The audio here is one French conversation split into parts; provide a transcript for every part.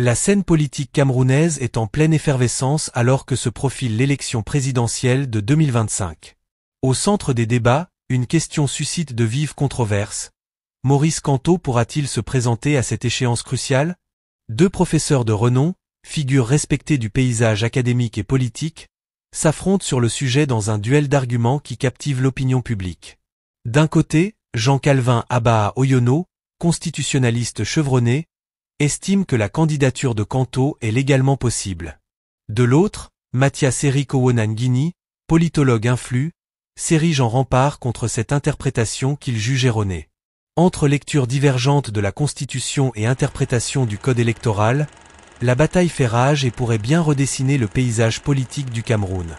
La scène politique camerounaise est en pleine effervescence alors que se profile l'élection présidentielle de 2025. Au centre des débats, une question suscite de vives controverses. Maurice Kamto pourra-t-il se présenter à cette échéance cruciale? Deux professeurs de renom, figures respectées du paysage académique et politique, s'affrontent sur le sujet dans un duel d'arguments qui captive l'opinion publique. D'un côté, Jean-Calvin Abaa Oyono, constitutionnaliste chevronné, estime que la candidature de Kamto est légalement possible. De l'autre, Mathias Eric Owonangini, politologue influent, s'érige en rempart contre cette interprétation qu'il juge erronée. Entre lectures divergentes de la Constitution et interprétation du Code électoral, la bataille fait rage et pourrait bien redessiner le paysage politique du Cameroun.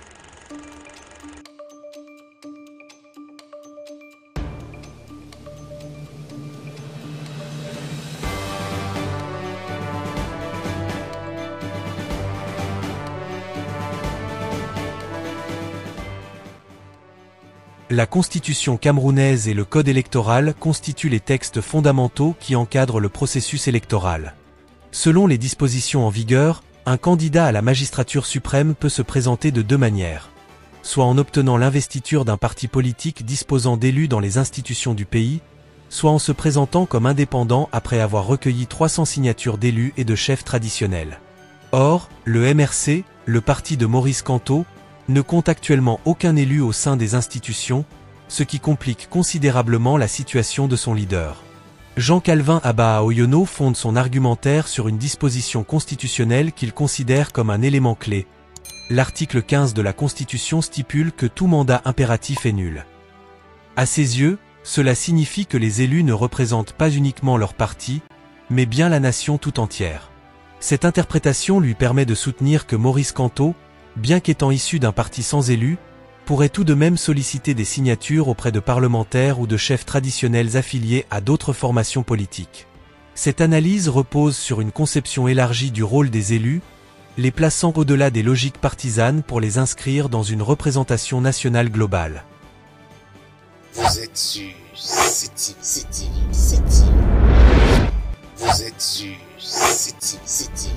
La Constitution camerounaise et le Code électoral constituent les textes fondamentaux qui encadrent le processus électoral. Selon les dispositions en vigueur, un candidat à la magistrature suprême peut se présenter de deux manières. Soit en obtenant l'investiture d'un parti politique disposant d'élus dans les institutions du pays, soit en se présentant comme indépendant après avoir recueilli 300 signatures d'élus et de chefs traditionnels. Or, le MRC, le parti de Maurice Kamto, ne compte actuellement aucun élu au sein des institutions, ce qui complique considérablement la situation de son leader. Jean-Calvin Abaa Oyono fonde son argumentaire sur une disposition constitutionnelle qu'il considère comme un élément clé. L'article 15 de la Constitution stipule que tout mandat impératif est nul. À ses yeux, cela signifie que les élus ne représentent pas uniquement leur parti, mais bien la nation tout entière. Cette interprétation lui permet de soutenir que Maurice Kamto, bien qu'étant issu d'un parti sans élus, pourrait tout de même solliciter des signatures auprès de parlementaires ou de chefs traditionnels affiliés à d'autres formations politiques. Cette analyse repose sur une conception élargie du rôle des élus, les plaçant au-delà des logiques partisanes pour les inscrire dans une représentation nationale globale. Vous êtes sur CTV. Vous êtes sur CTV.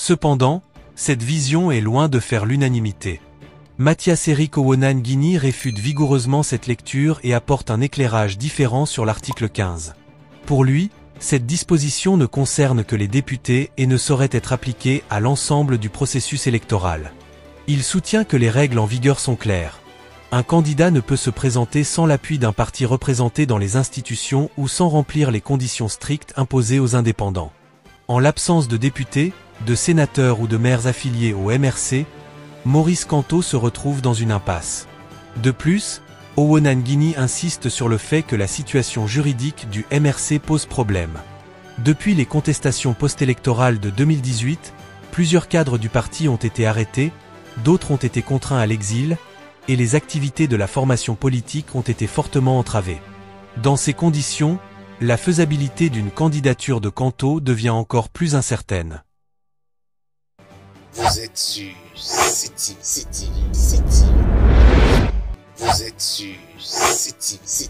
Cependant, cette vision est loin de faire l'unanimité. Mathias Eric Owonangini réfute vigoureusement cette lecture et apporte un éclairage différent sur l'article 15. Pour lui, cette disposition ne concerne que les députés et ne saurait être appliquée à l'ensemble du processus électoral. Il soutient que les règles en vigueur sont claires. Un candidat ne peut se présenter sans l'appui d'un parti représenté dans les institutions ou sans remplir les conditions strictes imposées aux indépendants. En l'absence de députés, de sénateurs ou de maires affiliés au MRC, Maurice Kamto se retrouve dans une impasse. De plus, Owonangini insiste sur le fait que la situation juridique du MRC pose problème. Depuis les contestations post-électorales de 2018, plusieurs cadres du parti ont été arrêtés, d'autres ont été contraints à l'exil, et les activités de la formation politique ont été fortement entravées. Dans ces conditions, la faisabilité d'une candidature de Kamto devient encore plus incertaine. Vous êtes sur CTV. Vous êtes sur CTV.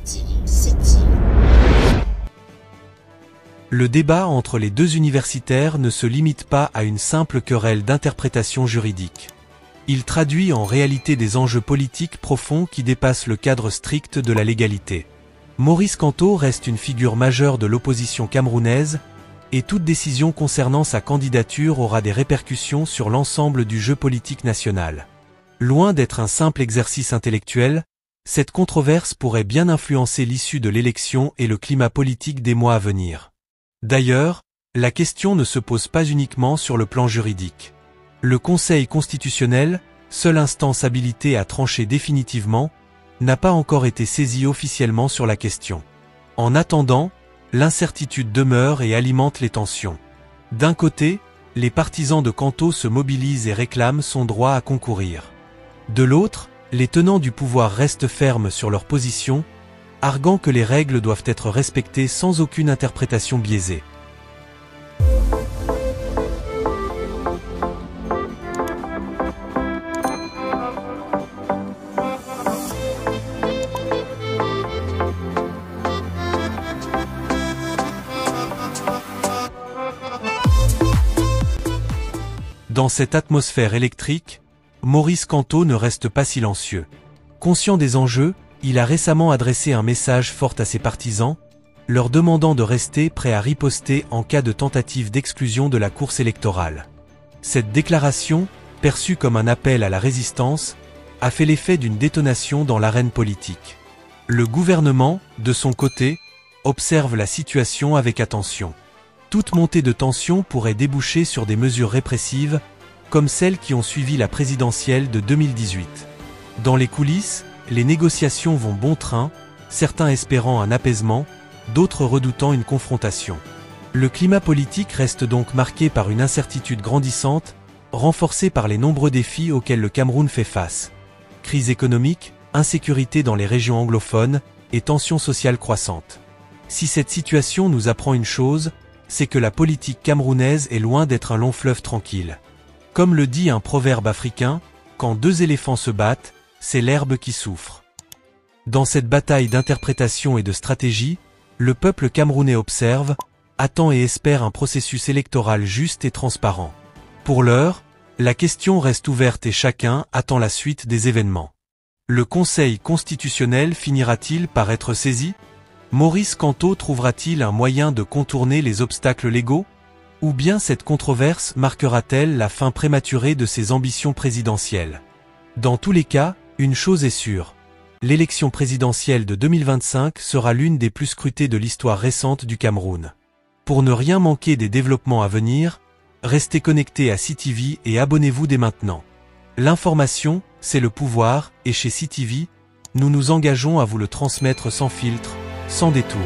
Le débat entre les deux universitaires ne se limite pas à une simple querelle d'interprétation juridique. Il traduit en réalité des enjeux politiques profonds qui dépassent le cadre strict de la légalité. Maurice Kamto reste une figure majeure de l'opposition camerounaise, et toute décision concernant sa candidature aura des répercussions sur l'ensemble du jeu politique national. Loin d'être un simple exercice intellectuel, cette controverse pourrait bien influencer l'issue de l'élection et le climat politique des mois à venir. D'ailleurs, la question ne se pose pas uniquement sur le plan juridique. Le Conseil constitutionnel, seule instance habilitée à trancher définitivement, n'a pas encore été saisi officiellement sur la question. En attendant, l'incertitude demeure et alimente les tensions. D'un côté, les partisans de Kamto se mobilisent et réclament son droit à concourir. De l'autre, les tenants du pouvoir restent fermes sur leur position, arguant que les règles doivent être respectées sans aucune interprétation biaisée. Dans cette atmosphère électrique, Maurice Kamto ne reste pas silencieux. Conscient des enjeux, il a récemment adressé un message fort à ses partisans, leur demandant de rester prêts à riposter en cas de tentative d'exclusion de la course électorale. Cette déclaration, perçue comme un appel à la résistance, a fait l'effet d'une détonation dans l'arène politique. Le gouvernement, de son côté, observe la situation avec attention. Toute montée de tension pourrait déboucher sur des mesures répressives, comme celles qui ont suivi la présidentielle de 2018. Dans les coulisses, les négociations vont bon train, certains espérant un apaisement, d'autres redoutant une confrontation. Le climat politique reste donc marqué par une incertitude grandissante, renforcée par les nombreux défis auxquels le Cameroun fait face. Crise économique, insécurité dans les régions anglophones et tensions sociales croissantes. Si cette situation nous apprend une chose, c'est que la politique camerounaise est loin d'être un long fleuve tranquille. Comme le dit un proverbe africain, quand deux éléphants se battent, c'est l'herbe qui souffre. Dans cette bataille d'interprétation et de stratégie, le peuple camerounais observe, attend et espère un processus électoral juste et transparent. Pour l'heure, la question reste ouverte et chacun attend la suite des événements. Le Conseil constitutionnel finira-t-il par être saisi ? Maurice Kamto trouvera-t-il un moyen de contourner les obstacles légaux ? Ou bien cette controverse marquera-t-elle la fin prématurée de ses ambitions présidentielles ? Dans tous les cas, une chose est sûre. L'élection présidentielle de 2025 sera l'une des plus scrutées de l'histoire récente du Cameroun. Pour ne rien manquer des développements à venir, restez connectés à CTV et abonnez-vous dès maintenant. L'information, c'est le pouvoir, et chez CTV, nous nous engageons à vous le transmettre sans filtre, sans détour.